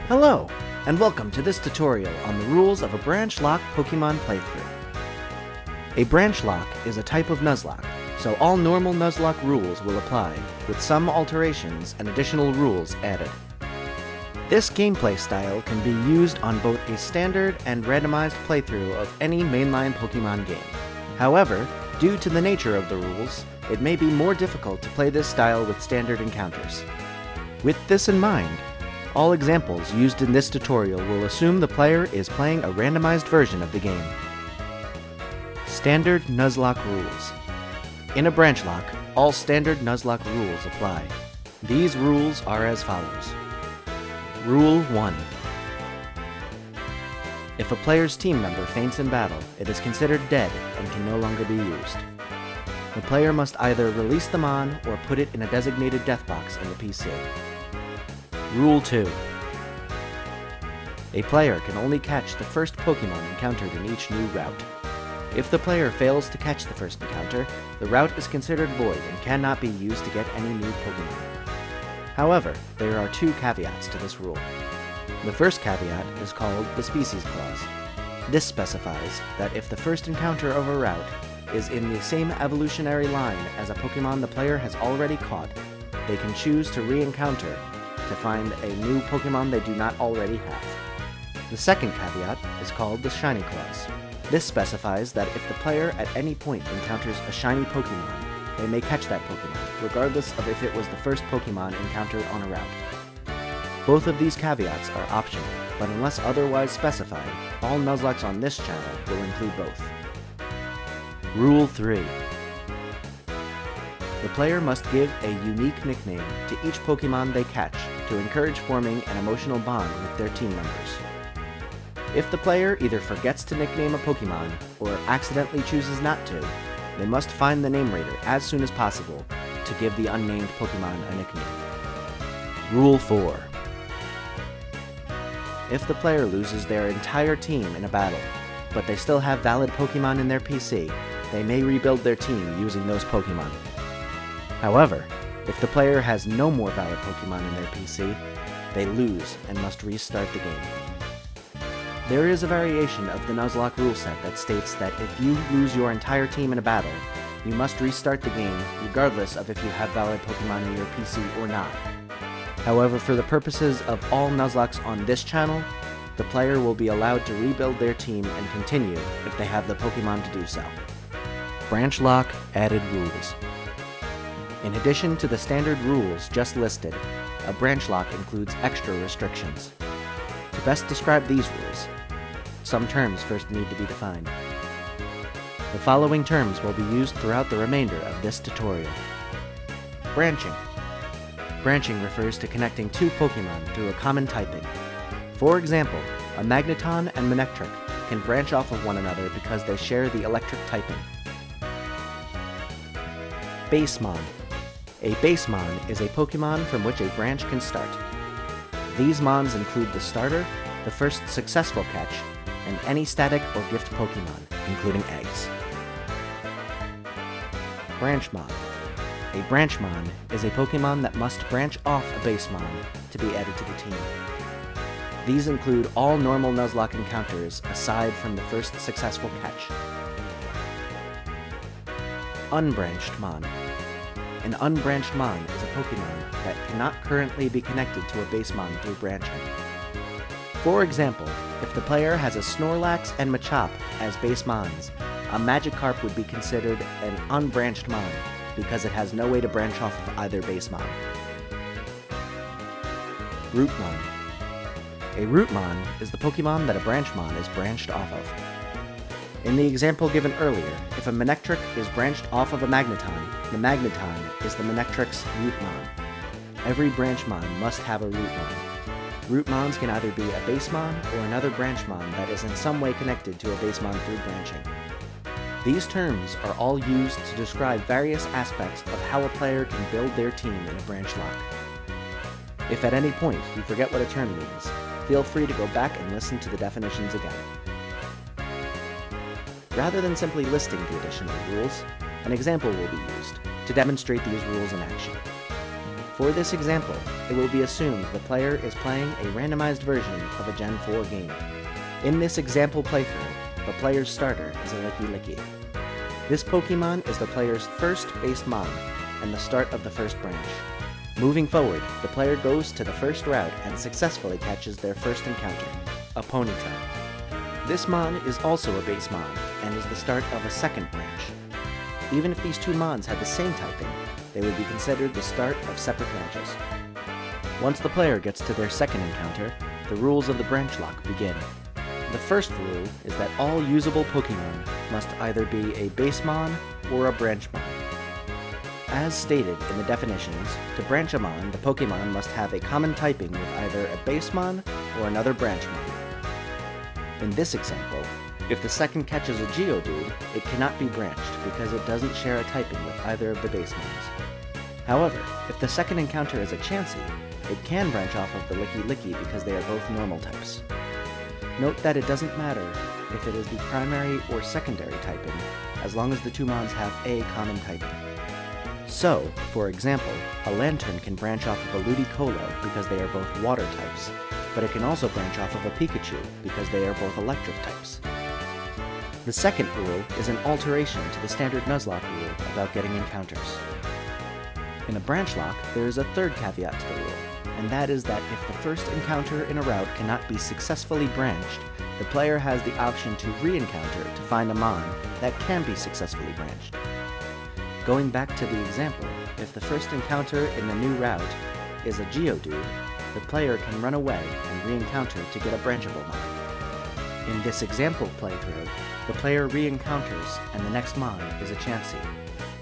Hello, and welcome to this tutorial on the rules of a Branch Locke Pokemon playthrough. A Branch Locke is a type of Nuzlocke, so all normal Nuzlocke rules will apply, with some alterations and additional rules added. This gameplay style can be used on both a standard and randomized playthrough of any mainline Pokemon game. However, due to the nature of the rules, it may be more difficult to play this style with standard encounters. With this in mind, all examples used in this tutorial will assume the player is playing a randomized version of the game. Standard Nuzlocke Rules. In a Branch Locke, all standard Nuzlocke rules apply. These rules are as follows. Rule 1. If a player's team member faints in battle, it is considered dead and can no longer be used. The player must either release the Mon or put it in a designated death box in the PC. Rule 2. A player can only catch the first Pokemon encountered in each new route. If the player fails to catch the first encounter, the route is considered void and cannot be used to get any new Pokemon. However, there are two caveats to this rule. The first caveat is called the Species Clause. This specifies that if the first encounter of a route is in the same evolutionary line as a Pokemon the player has already caught, they can choose to re-encounter to find a new Pokemon they do not already have. The second caveat is called the Shiny Clause. This specifies that if the player at any point encounters a shiny Pokemon, they may catch that Pokemon, regardless of if it was the first Pokemon encountered on a route. Both of these caveats are optional, but unless otherwise specified, all Nuzlockes on this channel will include both. Rule 3. The player must give a unique nickname to each Pokemon they catch to encourage forming an emotional bond with their team members. If the player either forgets to nickname a Pokemon or accidentally chooses not to, they must find the name rater as soon as possible to give the unnamed Pokemon a nickname. Rule 4. If the player loses their entire team in a battle, but they still have valid Pokemon in their PC, they may rebuild their team using those Pokemon. However, if the player has no more valid Pokemon in their PC, they lose and must restart the game. There is a variation of the Nuzlocke rule set that states that if you lose your entire team in a battle, you must restart the game regardless of if you have valid Pokemon in your PC or not. However, for the purposes of all Nuzlockes on this channel, the player will be allowed to rebuild their team and continue if they have the Pokemon to do so. Branch Locke Added Rules. In addition to the standard rules just listed, a Branch Locke includes extra restrictions. To best describe these rules, some terms first need to be defined. The following terms will be used throughout the remainder of this tutorial. Branching. Branching refers to connecting two Pokemon through a common typing. For example, a Magneton and Manectric can branch off of one another because they share the electric typing. Basemon. A Basemon is a Pokemon from which a branch can start. These Mons include the starter, the first successful catch, and any static or gift Pokemon, including eggs. Branchmon. A Branchmon is a Pokemon that must branch off a Basemon to be added to the team. These include all normal Nuzlocke encounters aside from the first successful catch. Unbranched Mon. An unbranched Mon is a Pokemon that cannot currently be connected to a Basemon through branching. For example, if the player has a Snorlax and Machop as Basemons, a Magikarp would be considered an unbranched Mon because it has no way to branch off of either Basemon. Rootmon. A Rootmon is the Pokemon that a Branchmon is branched off of. In the example given earlier, if a Manectric is branched off of a Magneton, the Magneton is the Manectric's Rootmon. Every Branchmon must have a Rootmon. Rootmons can either be a Basemon or another Branchmon that is in some way connected to a Basemon through branching. These terms are all used to describe various aspects of how a player can build their team in a Branch Locke. If at any point you forget what a term means, feel free to go back and listen to the definitions again. Rather than simply listing the additional rules, an example will be used to demonstrate these rules in action. For this example, it will be assumed the player is playing a randomized version of a Gen 4 game. In this example playthrough, the player's starter is a Licky. This Pokemon is the player's first base mon, and the start of the first branch. Moving forward, the player goes to the first route and successfully catches their first encounter, a Ponyta. This mon is also a base mon, and is the start of a second branch. Even if these two mons had the same typing, they would be considered the start of separate branches. Once the player gets to their second encounter, the rules of the Branch Locke begin. The first rule is that all usable Pokemon must either be a base mon or a branch mon. As stated in the definitions, to branch a mon, the Pokemon must have a common typing with either a base mon or another branch mon. In this example, if the second catches a Geodude, it cannot be branched because it doesn't share a typing with either of the base mons. However, if the second encounter is a Chansey, it can branch off of the Licky because they are both normal types. Note that it doesn't matter if it is the primary or secondary typing, as long as the two mons have a common typing. So, for example, a Lantern can branch off of a Ludicolo because they are both water types, but it can also branch off of a Pikachu because they are both electric types. The second rule is an alteration to the standard Nuzlocke rule about getting encounters. In a Branch Locke, there is a third caveat to the rule, and that is that if the first encounter in a route cannot be successfully branched, the player has the option to re-encounter to find a mon that can be successfully branched. Going back to the example, if the first encounter in the new route is a Geodude, the player can run away and re-encounter to get a branchable mon. In this example playthrough, the player re-encounters and the next mon is a Chansey,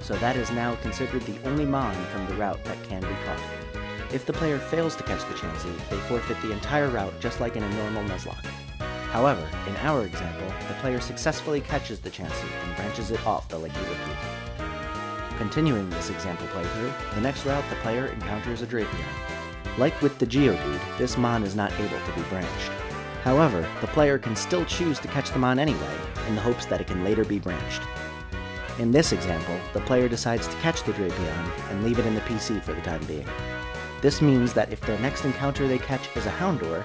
so that is now considered the only mon from the route that can be caught. If the player fails to catch the Chansey, they forfeit the entire route just like in a normal Nuzlocke. However, in our example, the player successfully catches the Chansey and branches it off the Licky. Continuing this example playthrough, the next route the player encounters a Drapion. Like with the Geodude, this mon is not able to be branched. However, the player can still choose to catch the mon anyway, in the hopes that it can later be branched. In this example, the player decides to catch the Drapion and leave it in the PC for the time being. This means that if their next encounter they catch is a Houndour,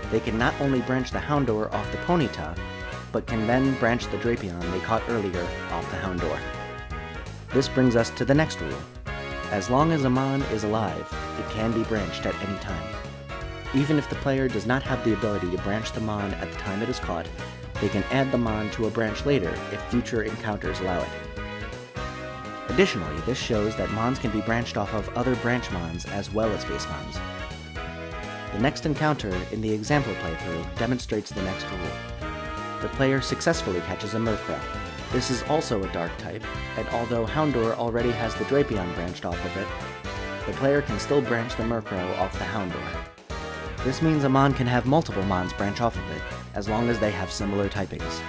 they can not only branch the Houndour off the Ponyta, but can then branch the Drapion they caught earlier off the Houndour. This brings us to the next rule. As long as a mon is alive, it can be branched at any time. Even if the player does not have the ability to branch the mon at the time it is caught, they can add the mon to a branch later if future encounters allow it. Additionally, this shows that mons can be branched off of other branch mons as well as base mons. The next encounter in the example playthrough demonstrates the next rule. The player successfully catches a Murkrow. This is also a dark type, and although Houndour already has the Drapion branched off of it, the player can still branch the Murkrow off the Houndour. This means a mon can have multiple mons branch off of it, as long as they have similar typings.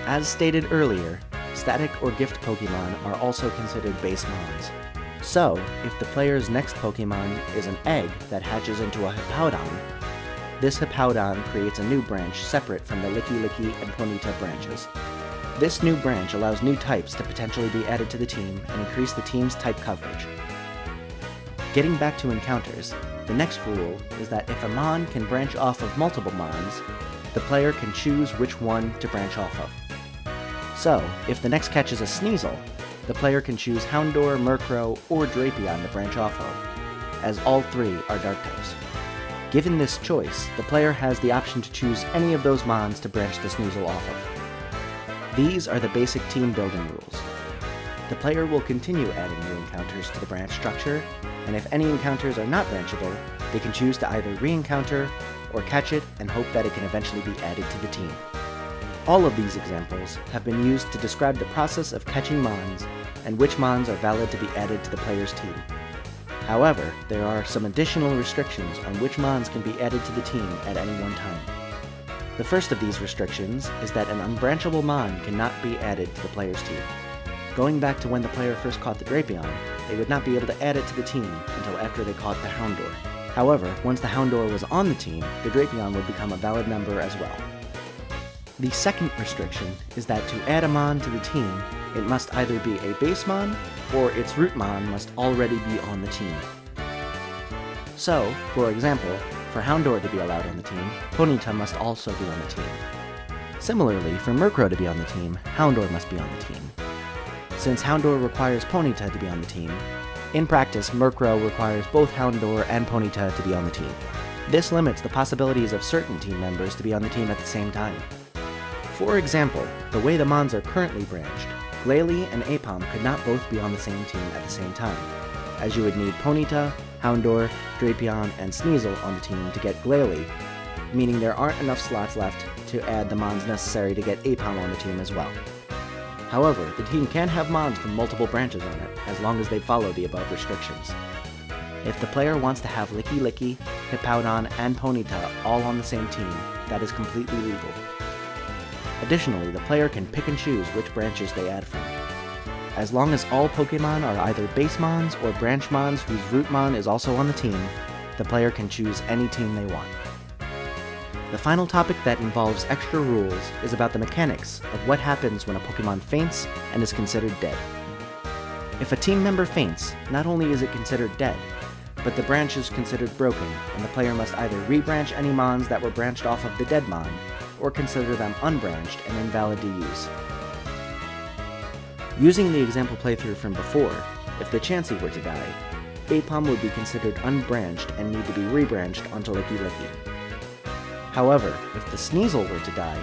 As stated earlier, static or gift Pokemon are also considered base mons. So, if the player's next Pokemon is an egg that hatches into a Hippowdon, this Hippowdon creates a new branch separate from the Licky and Ponyta branches. This new branch allows new types to potentially be added to the team and increase the team's type coverage. Getting back to encounters, the next rule is that if a mon can branch off of multiple mons, the player can choose which one to branch off of. So, if the next catch is a Sneasel, the player can choose Houndour, Murkrow, or Drapion to branch off of, as all three are dark types. Given this choice, the player has the option to choose any of those mons to branch the Sneasel off of. These are the basic team building rules. The player will continue adding new encounters to the branch structure, and if any encounters are not branchable, they can choose to either re-encounter or catch it and hope that it can eventually be added to the team. All of these examples have been used to describe the process of catching mons and which mons are valid to be added to the player's team. However, there are some additional restrictions on which mons can be added to the team at any one time. The first of these restrictions is that an unbranchable mon cannot be added to the player's team. Going back to when the player first caught the Drapion, they would not be able to add it to the team until after they caught the Houndour. However, once the Houndour was on the team, the Drapion would become a valid member as well. The second restriction is that to add a mon to the team, it must either be a base mon, or its root mon must already be on the team. So, for example, for Houndour to be allowed on the team, Ponyta must also be on the team. Similarly, for Murkrow to be on the team, Houndour must be on the team. Since Houndour requires Ponyta to be on the team, in practice, Murkrow requires both Houndour and Ponyta to be on the team. This limits the possibilities of certain team members to be on the team at the same time. For example, the way the Mons are currently branched, Glalie and Aipom could not both be on the same team at the same time, as you would need Ponyta, Houndour, Drapion, and Sneasel on the team to get Glalie, meaning there aren't enough slots left to add the Mons necessary to get Aipom on the team as well. However, the team can have Mons from multiple branches on it, as long as they follow the above restrictions. If the player wants to have Licky, Hippowdon, and Ponyta all on the same team, that is completely legal. Additionally, the player can pick and choose which branches they add from. As long as all Pokémon are either base Mons or branch Mons whose root Mon is also on the team, the player can choose any team they want. The final topic that involves extra rules is about the mechanics of what happens when a Pokémon faints and is considered dead. If a team member faints, not only is it considered dead, but the branch is considered broken, and the player must either rebranch any Mons that were branched off of the dead Mon, or consider them unbranched and invalid to use. Using the example playthrough from before, if the Chansey were to die, Aipom would be considered unbranched and need to be rebranched onto Licky. However, if the Sneasel were to die,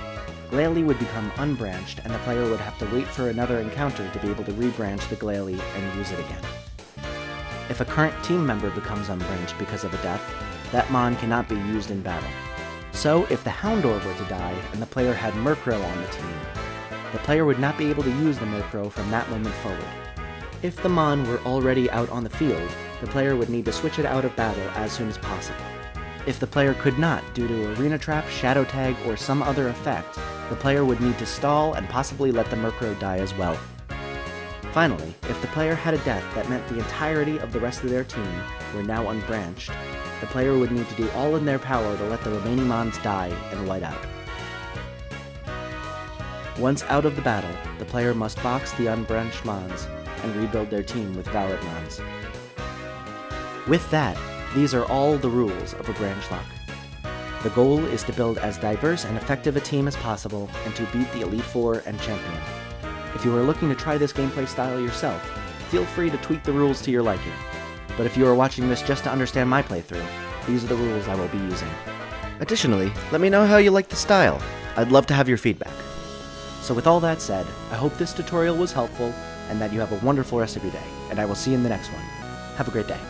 Glalie would become unbranched and the player would have to wait for another encounter to be able to rebranch the Glalie and use it again. If a current team member becomes unbranched because of a death, that Mon cannot be used in battle. So, if the Houndour were to die and the player had Murkrow on the team, the player would not be able to use the Murkrow from that moment forward. If the Mon were already out on the field, the player would need to switch it out of battle as soon as possible. If the player could not due to Arena Trap, Shadow Tag, or some other effect, the player would need to stall and possibly let the Murkrow die as well. Finally, if the player had a death that meant the entirety of the rest of their team were now unbranched, the player would need to do all in their power to let the remaining Mons die and white out. Once out of the battle, the player must box the unbranched Mons and rebuild their team with valid Mons. With that, these are all the rules of a Branch Locke. The goal is to build as diverse and effective a team as possible and to beat the Elite Four and Champion. If you are looking to try this gameplay style yourself, feel free to tweak the rules to your liking. But if you are watching this just to understand my playthrough, these are the rules I will be using. Additionally, let me know how you like the style. I'd love to have your feedback. So with all that said, I hope this tutorial was helpful and that you have a wonderful rest of your day, and I will see you in the next one. Have a great day.